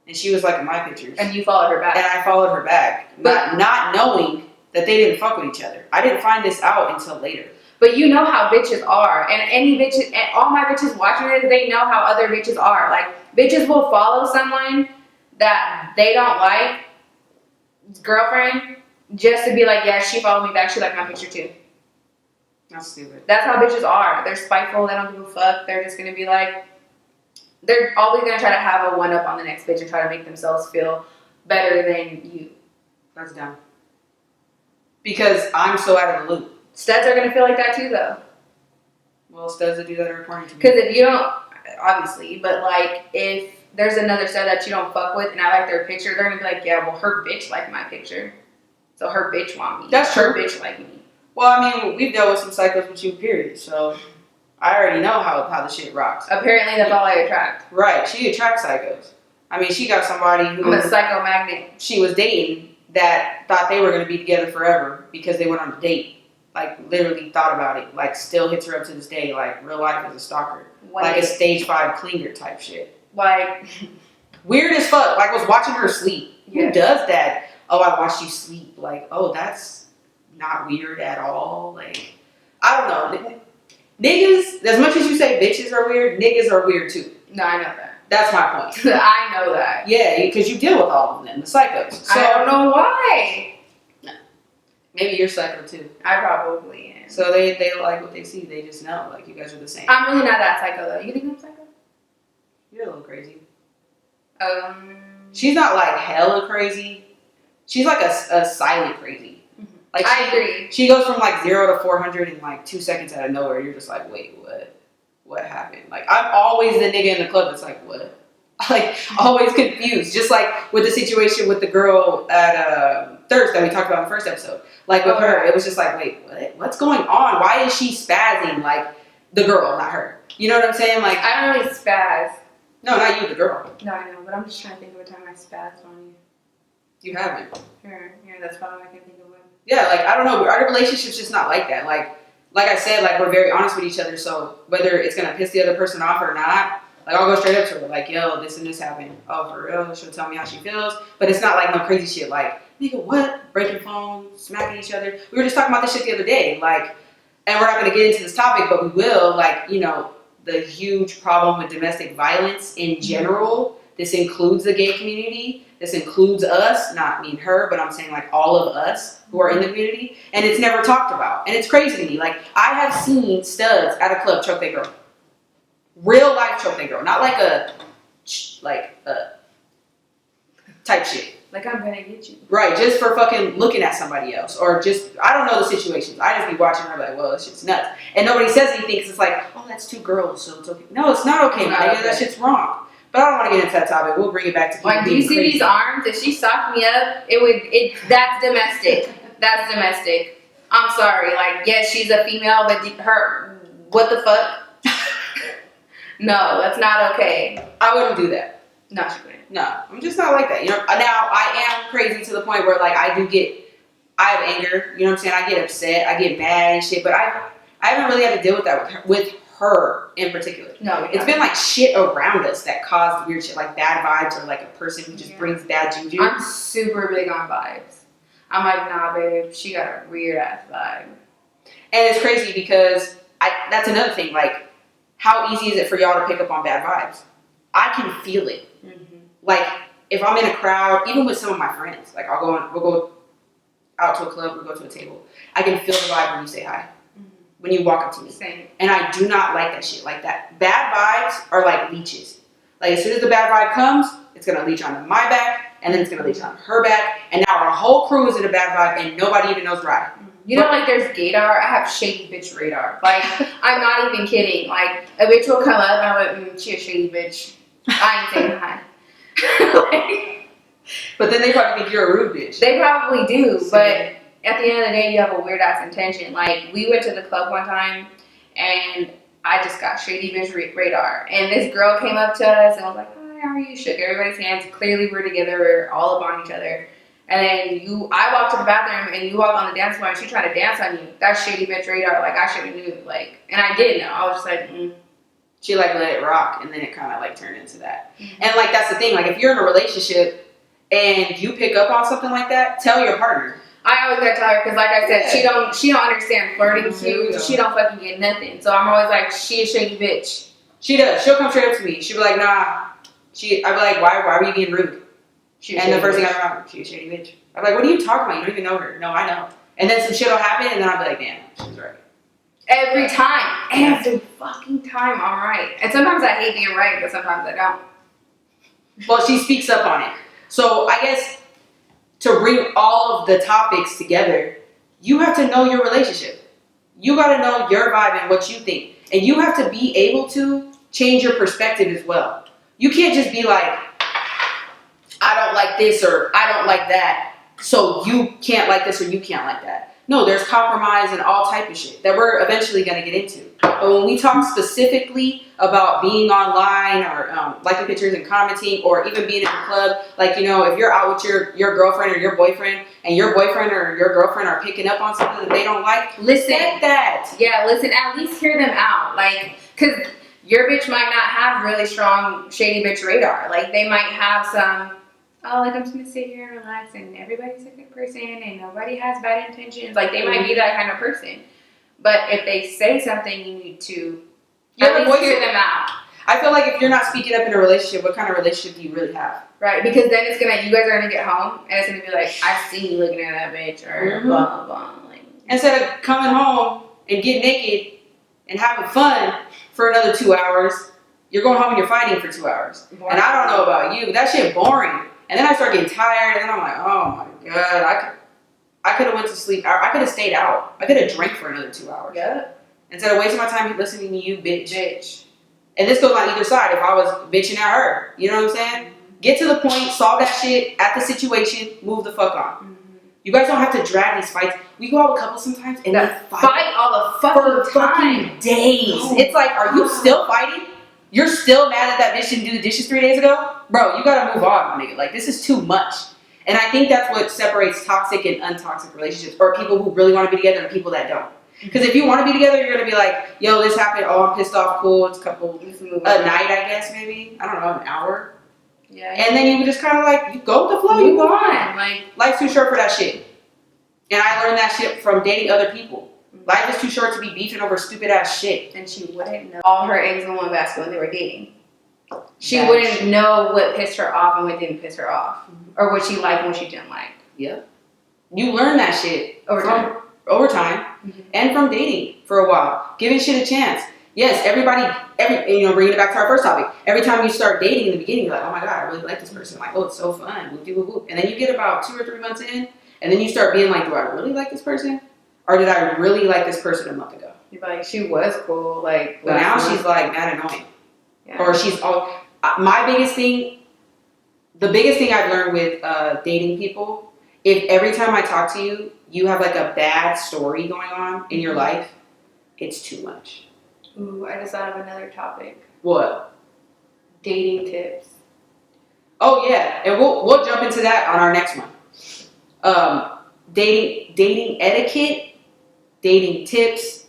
and she was liking my pictures, and you followed her back, and I followed her back, not knowing that they didn't fuck with each other. I didn't find this out until later. But you know how bitches are, and any bitches, and all my bitches watching this, they know how other bitches are. Like, bitches will follow someone that they don't like, girlfriend, just to be like, yeah, she followed me back, she liked my picture too. That's stupid. That's how bitches are. They're spiteful. They don't give a fuck. They're just gonna be like, they're always gonna try to have a one up on the next bitch and try to make themselves feel better than you. That's dumb. Because I'm so out of the loop. Studs are gonna feel like that too, though. Well, studs that do that are according to me. Because if you don't, obviously, but like, if there's another stud that you don't fuck with and I like their picture, they're gonna be like, yeah, well, her bitch liked my picture, so her bitch want me. That's her true. Bitch like me. Well, I mean, we've dealt with some psychos with you, period. So I already know how the shit rocks. Apparently, that's all I attract. Right. She attracts psychos. I mean, she got somebody who... I'm a psycho magnet. She was dating that thought they were going to be together forever because they went on a date. Like, literally thought about it. Like, still hits her up to this day. Like, real life as a stalker. Like a stage 5 clinger type shit. Like... Weird as fuck. Like, was watching her sleep. Yeah. Who does that? Oh, I watched you sleep. Like, oh, that's... not weird at all. Like, I don't know. Niggas, as much as you say bitches are weird, niggas are weird too. No, I know that. That's my point. I know that. Yeah, because you deal with all of them, the psychos. So, I don't know why. No. Maybe you're psycho too. I probably am. So they like what they see. They just know. Like, you guys are the same. I'm really not that psycho though. You think I'm psycho? You're a little crazy. She's She's not like hella crazy. She's like a silent crazy. Like, I agree. She goes from like 0 to 400 in like 2 seconds out of nowhere. You're just like, wait, what? What happened? Like, I'm always the nigga in the club that's like, what? Like, always confused. Just like with the situation with the girl at Thirst that we talked about in the first episode. Like with her, it was just like, wait, what? What's going on? Why is she spazzing? Like, the girl, not her. You know what I'm saying? Like, I don't really spaz. No, not you, the girl. No, I know, but I'm just trying to think of a time I spazzed on you. You haven't. Sure. Yeah, that's probably I can think of one. Yeah, like, I don't know. Our relationship's just not like that. Like I said, like, we're very honest with each other. So whether it's going to piss the other person off or not, like, I'll go straight up to her. Like, yo, this and this happened. Oh, for real? She'll tell me how she feels. But it's not like no crazy shit. Like, nigga, what? Breaking phones, smacking each other. We were just talking about this shit the other day. Like, and we're not going to get into this topic, but we will. Like, you know, the huge problem with domestic violence in general. This includes the gay community. This includes us, not me and her, but I'm saying like all of us who are in the community. And it's never talked about. And it's crazy to me. Like, I have seen studs at a club choke their girl. Real life choke their girl. Not like a type shit. Like, I'm gonna get you. Right, just for fucking looking at somebody else. Or just, I don't know the situations. I just be watching her like, well, this shit's nuts. And nobody says anything because it's like, oh, that's two girls, so it's okay. No, it's not okay, man. That shit's wrong. But I don't want to get into that topic. We'll bring it back to people. Like, do you see these arms? If she socked me up, that's domestic. That's domestic. I'm sorry. Like, yes, she's a female, but what the fuck? No, that's not okay. I wouldn't do that. No, she wouldn't. No, I'm just not like that. You know, now I am crazy to the point where like I have anger. You know what I'm saying? I get upset. I get mad and shit. But I haven't really had to deal with that with her in particular. No, it's been like shit around us that caused weird shit, like bad vibes or like a person who just brings bad juju. I'm super big on vibes. I'm like, nah, babe, she got a weird ass vibe. And it's crazy because that's another thing. Like, how easy is it for y'all to pick up on bad vibes? I can feel it. Mm-hmm. Like, if I'm in a crowd, even with some of my friends, like we'll go out to a club, we'll go to a table. I can feel the vibe when you say hi. When you walk up to me. Same. And I do not like that shit. Like that. Bad vibes are like leeches. Like as soon as the bad vibe comes, it's going to leech onto my back, and then it's going to leech on her back, and now our whole crew is in a bad vibe, and nobody even knows why. You know, like there's gaydar. I have shady bitch radar. Like, I'm not even kidding. Like, a bitch will come up, and I'm like, she a shady bitch. I ain't saying hi. Like, but then they probably think you're a rude bitch. They probably do, but at the end of the day, you have a weird ass intention. Like, we went to the club one time, and I just got shady bitch radar. And this girl came up to us and was like, hi, how are you? Shook everybody's hands. Clearly, we're together. We're all up on each other. And then I walked to the bathroom, and you walk on the dance floor, and she tried to dance on you. That's shady bitch radar. Like, I should have knew. Like, and I didn't know. I was just like, She, like, let it rock, and then it kind of, like, turned into that. Mm-hmm. And, like, that's the thing. Like, if you're in a relationship and you pick up on something like that, tell your partner. I always gotta tell her, because like I said, she don't understand flirting cues. She don't fucking get nothing. So I'm always like, she a shady bitch. She does. She'll come straight up to me. She'll be like, nah. I'll be like, why were you being rude? And the first thing I remember, she a shady bitch. I'm like, what are you talking about? You don't even know her. No, I know. And then some shit will happen, and then I'll be like, damn, she's right. Every time. Every fucking time I'm right. And sometimes I hate being right, but sometimes I don't. Well, she speaks up on it. So I guess to bring all of the topics together, you have to know your relationship. You got to know your vibe and what you think. And you have to be able to change your perspective as well. You can't just be like, I don't like this or I don't like that, so you can't like this or you can't like that. No, there's compromise and all type of shit that we're eventually going to get into. But when we talk specifically about being online or liking pictures and commenting or even being in a club, like, you know, if you're out with your girlfriend or your boyfriend and your boyfriend or your girlfriend are picking up on something that they don't like, listen. That. Yeah, listen, at least hear them out. Like, because your bitch might not have really strong shady bitch radar. Like, they might have some, like, I'm just going to sit here and relax and everybody's a good person and nobody has bad intentions. Like, they might be that kind of person. But if they say something, you need to at least hear them out. I feel like if you're not speaking up in a relationship, what kind of relationship do you really have? Right, because then you guys are going to get home and it's going to be like, I see you looking at that bitch or blah, blah, blah. Like, instead of coming home and getting naked and having fun for another 2 hours, you're going home and you're fighting for 2 hours. Boring. And I don't know about you, but that shit boring. And then I start getting tired, and then I'm like, oh my God, I could have went to sleep. I could have stayed out. I could have drank for another 2 hours. Yeah. Instead of wasting my time listening to you, bitch. And this goes on either side. If I was bitching at her, you know what I'm saying? Mm-hmm. Get to the point, solve that shit at the situation, move the fuck on. Mm-hmm. You guys don't have to drag these fights. We go out with couples sometimes, and they fight all the fucking time. Days. Oh, it's like, are you still fighting? You're still mad at that bitch didn't do the dishes 3 days ago? Bro, you gotta move on, my nigga. Like, this is too much. And I think that's what separates toxic and untoxic relationships, or people who really want to be together and people that don't. Because if you want to be together, you're gonna be like, yo, this happened. Oh, I'm pissed off. Cool. It's a night, I guess, maybe. I don't know, an hour. Yeah. And then you just kind of like, you go with the flow. You go on. Like, life's too short for that shit. And I learned that shit from dating other people. Life is too short to be beefing over stupid ass shit. And she wouldn't know all her eggs in one basket when they were dating. She That's wouldn't true. know what pissed her off and what didn't piss her off. Or what she liked and what she didn't like. Yep. You learn that shit Over time. And from dating for a while. Giving shit a chance. Yes, bringing it back to our first topic. Every time you start dating in the beginning, you're like, oh my God, I really like this person. Like, oh, it's so fun. Whoop-de-whoop-whoop. And then you get about 2 or 3 months in, and then you start being like, do I really like this person? Or did I really like this person a month ago? You're like, she was cool. Like, but now she's like mad annoying. Yeah. Or she's all. My biggest thing, the biggest thing I've learned with dating people, if every time I talk to you, you have like a bad story going on in your life, it's too much. Ooh, I just thought of another topic. What? Dating tips. Oh yeah, and we'll jump into that on our next one. Dating etiquette, dating tips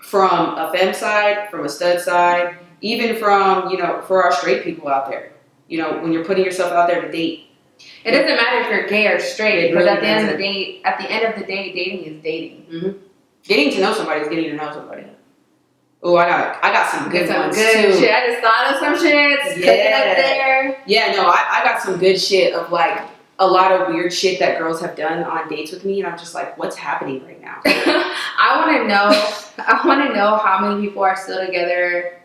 from a femme side, from a stud side, even from for our straight people out there. When you're putting yourself out there to date. It doesn't matter if you're gay or straight, because really at the end of the day, dating is dating. Mm-hmm. Getting to know somebody is getting to know somebody. Oh, I got some good ones too. Shit. I just thought of some shit. Cooking up there. Yeah, no, I got some good shit of like a lot of weird shit that girls have done on dates with me, and I'm just like, what's happening right now? I want to know how many people are still together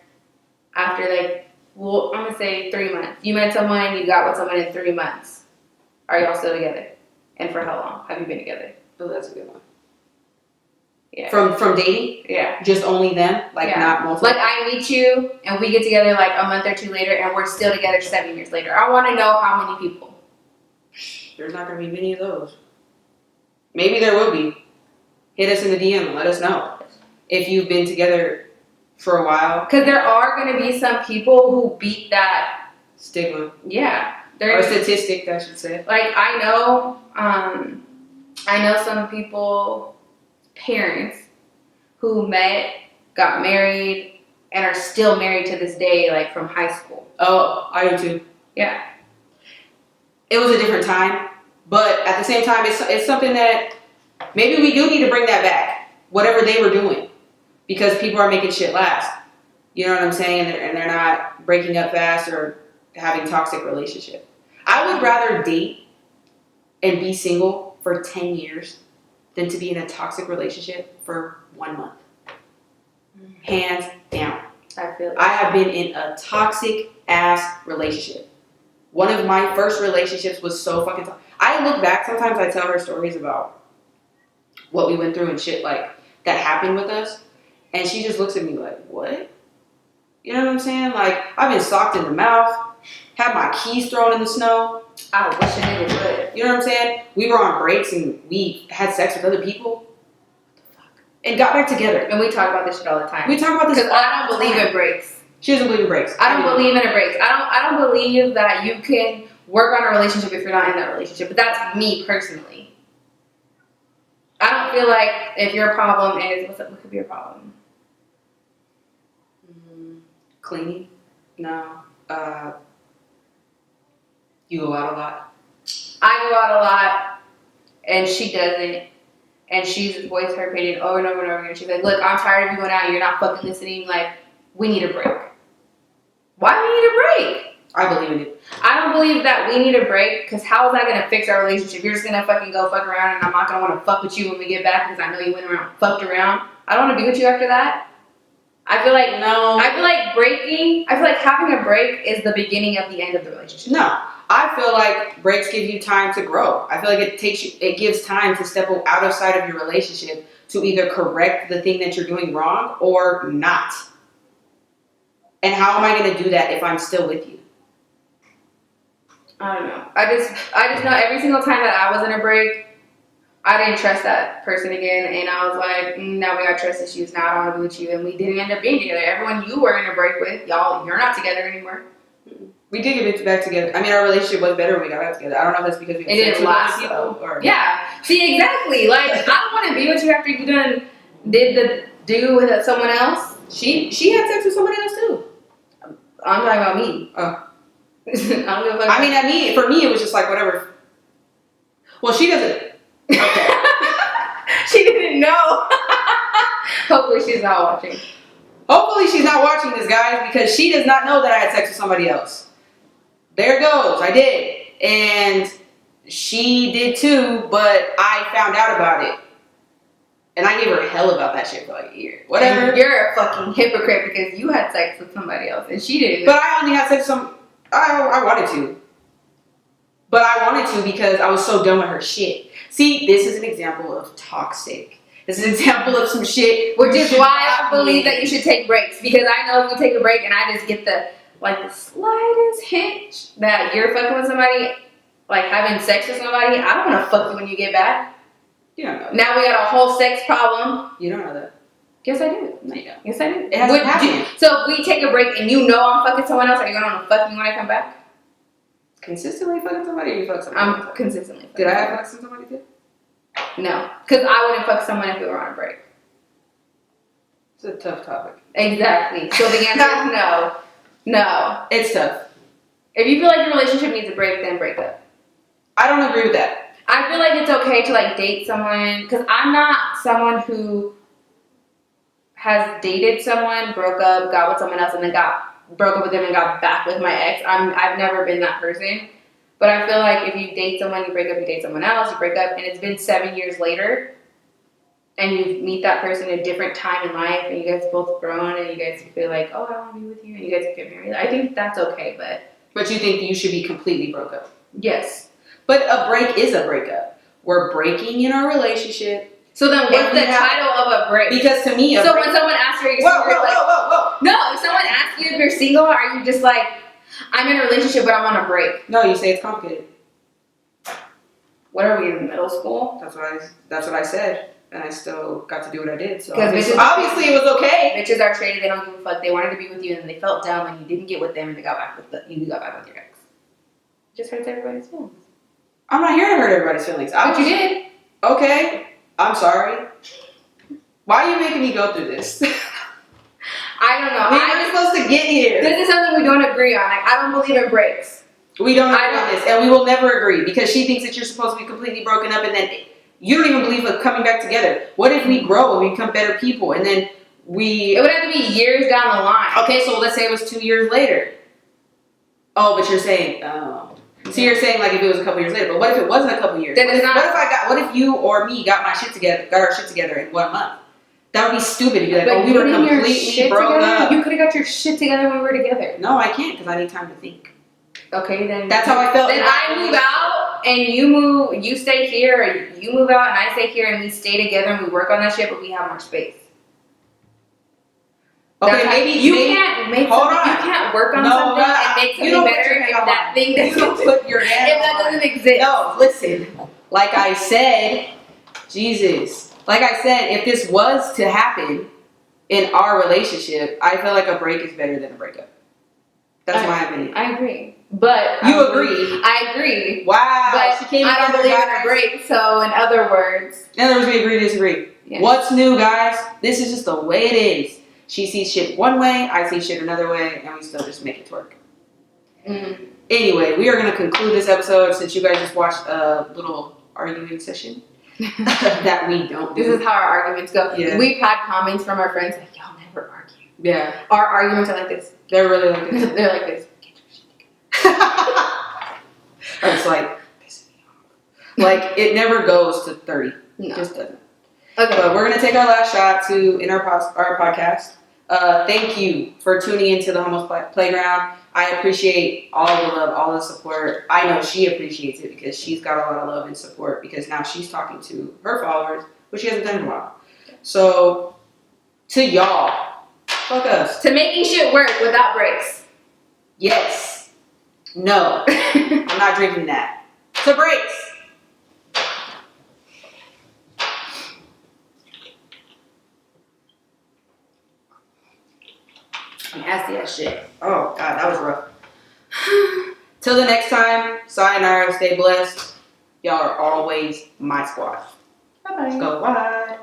after I'm gonna say 3 months. You met someone, you got with someone in 3 months. Are y'all still together? And for how long have you been together? Oh, that's a good one. Yeah. From dating? Yeah. Just only them? Like not multiple? Like I meet you and we get together like a month or 2 later and we're still together 7 years later. I want to know how many people. There's not going to be many of those. Maybe there will be. Hit us in the DM and let us know if you've been together for a while. Because there are going to be some people who beat that stigma. Yeah. Or statistic, I should say. Like I know some people, parents who met, got married, and are still married to this day, like from high school. Oh, I do too. Yeah. It was a different time, but at the same time, it's something that maybe we do need to bring that back, whatever they were doing, because people are making shit last. You know what I'm saying? And they're not breaking up fast or having toxic relationships. I would rather date and be single for 10 years than to be in a toxic relationship for 1 month. Hands down. I feel I have been in a toxic ass relationship. One of my first relationships was so fucking toxic. I look back, sometimes I tell her stories about what we went through and shit like that happened with us, and she just looks at me like, what? You know what I'm saying? Like, I've been socked in the mouth, had my keys thrown in the snow. I wish a nigga would. You know what I'm saying? We were on breaks and we had sex with other people and got back together. And we talk about this shit all the time. We talk about this because I don't believe in breaks. She doesn't believe in breaks. I don't believe in a break. I don't believe that you can work on a relationship if you're not in that relationship. But that's me personally. I don't feel like if your problem is what could be your problem? Cleaning? No. You go out a lot. I go out a lot, and she doesn't. And she's voiced her opinion over and over and over again. She's like, "Look, I'm tired of you going out. You're not fucking listening. Like, we need a break." Why do we need a break? I believe in it. I don't believe that we need a break, because how is that going to fix our relationship? You're just going to fucking go fuck around, and I'm not going to want to fuck with you when we get back because I know you went around fucked around. I don't want to be with you after that. I feel like having a break is the beginning of the end of the relationship. No. I feel like breaks give you time to grow. I feel like it gives time to step outside of your relationship to either correct the thing that you're doing wrong or not. And how am I going to do that if I'm still with you? I don't know. I just know every single time that I was in a break, I didn't trust that person again, and I was like, now we got trust issues. Now I don't want to be with you, and we didn't end up being together. Everyone you were in a break with, you're not together anymore. We did get back together. I mean, our relationship was better when we got back together. I don't know if that's because we had sex with other people or yeah. See, exactly. Like, I don't want to be with you after you did the do with someone else. She had sex with somebody else too. I'm talking about me. Oh. I don't give a fuck. I mean, for me, it was just like whatever. Well, she doesn't. Okay. She didn't know. Hopefully she's not watching. Hopefully she's not watching this, guys, because she does not know that I had sex with somebody else. There goes. I did. And she did too, but I found out about it. And I gave her hell about that shit for like a year. Whatever. And you're a fucking hypocrite because you had sex with somebody else and she didn't. But I only had sex with I wanted to. But I wanted to because I was so done with her shit. See, this is an example of toxic. This is an example of some shit. Which is why I believe that you should take breaks. Because I know if we take a break and I just get the slightest hint that you're fucking with somebody, like having sex with somebody, I don't want to fuck you when you get back. You don't know that. Now we got a whole sex problem. You don't know that. Yes, I do. No, you don't. Yes, I do. It hasn't happened. So if we take a break and you know I'm fucking someone else, are you going to want to fuck me when I come back? Consistently fucking somebody or you fuck somebody? I'm consistently fucking Did I have sex with somebody too? No. Because I wouldn't fuck someone if we were on a break. It's a tough topic. Exactly. So the answer is no. No. It's tough. If you feel like your relationship needs a break, then break up. I don't agree with that. I feel like it's okay to like date someone because I'm not someone who has dated someone, broke up, got with someone else, and then broke up with them and got back with my ex. I've never been that person. But I feel like if you date someone, you break up, you date someone else, you break up, and it's been 7 years later, and you meet that person at a different time in life, and you guys both grown, and you guys feel like, oh, I want to be with you, and you guys get married. I think that's okay, But you think you should be completely broke up? yes. But a break is a breakup. We're breaking in our relationship. So then what's the title of a break? Because to me, so when someone asks you, whoa. No, if someone asks you if you're single, are you just like, I'm in a relationship, but I'm on a break? No, you say it's complicated. What are we in middle school? That's what I said, and I still got to do what I did. So obviously it was okay. Bitches are shady. They don't give a fuck. They wanted to be with you, and then they felt dumb, and you didn't get with them, and they got back with you got back with your ex. It just hurts everybody's feelings. I'm not here to hurt everybody's feelings. But you did. Okay, I'm sorry. Why are you making me go through this? I don't know. We weren't supposed to get here. This is something we don't agree on. Like, I don't believe in breaks. We don't agree on this, and we will never agree because she thinks that you're supposed to be completely broken up, and then you don't even believe in coming back together. What if we grow and we become better people, and then It would have to be years down the line. Okay, so let's say it was 2 years later. Oh, but you're saying, so you're saying like if it was a couple years later, but what if it wasn't a couple years? Then it's not. What if you or me got our shit together in 1 month? That would be stupid to be like, but we were completely broke up. You could have got your shit together when we were together. No, I can't because I need time to think. Okay, then. That's how I felt. Then I move out and you stay here, or you move out and I stay here and we stay together and we work on that shit, but we have more space. Okay, maybe you can't make something. You can't work on something and make something better if that thing doesn't put your hand if that doesn't exist. No, listen. Like I said, Jesus. Like I said, if this was to happen in our relationship, I feel like a break is better than a breakup. That's my opinion. I agree. But you agree. I agree. Wow. But I don't believe in a break, so in other words. In other words, we agree to disagree. Yeah. What's new, guys? This is just the way it is. She sees shit one way, I see shit another way, and we still just make it work. Anyway, we are going to conclude this episode since you guys just watched a little arguing session that we don't do. This is how our arguments go. Yeah. We've had comments from our friends like, y'all never argue. Yeah. Our arguments are like this. They're really like this. They're like this. Get your shit together. Or it's like, piss me off. Like, it never goes to 30. No. It just doesn't. Okay. But we're going to take our last shot to end our podcast. Thank you for tuning into the Homos Playground. I appreciate all the love, all the support. I know she appreciates it because she's got a lot of love and support because now she's talking to her followers, which she hasn't done in a while. So, to y'all, fuck us. To making shit work without breaks. Yes. No. I'm not drinking that. To breaks. Nasty as shit. Oh, God, that was rough. Till the next time, sayonara, stay blessed. Y'all are always my squad. Bye-bye. Go, bye.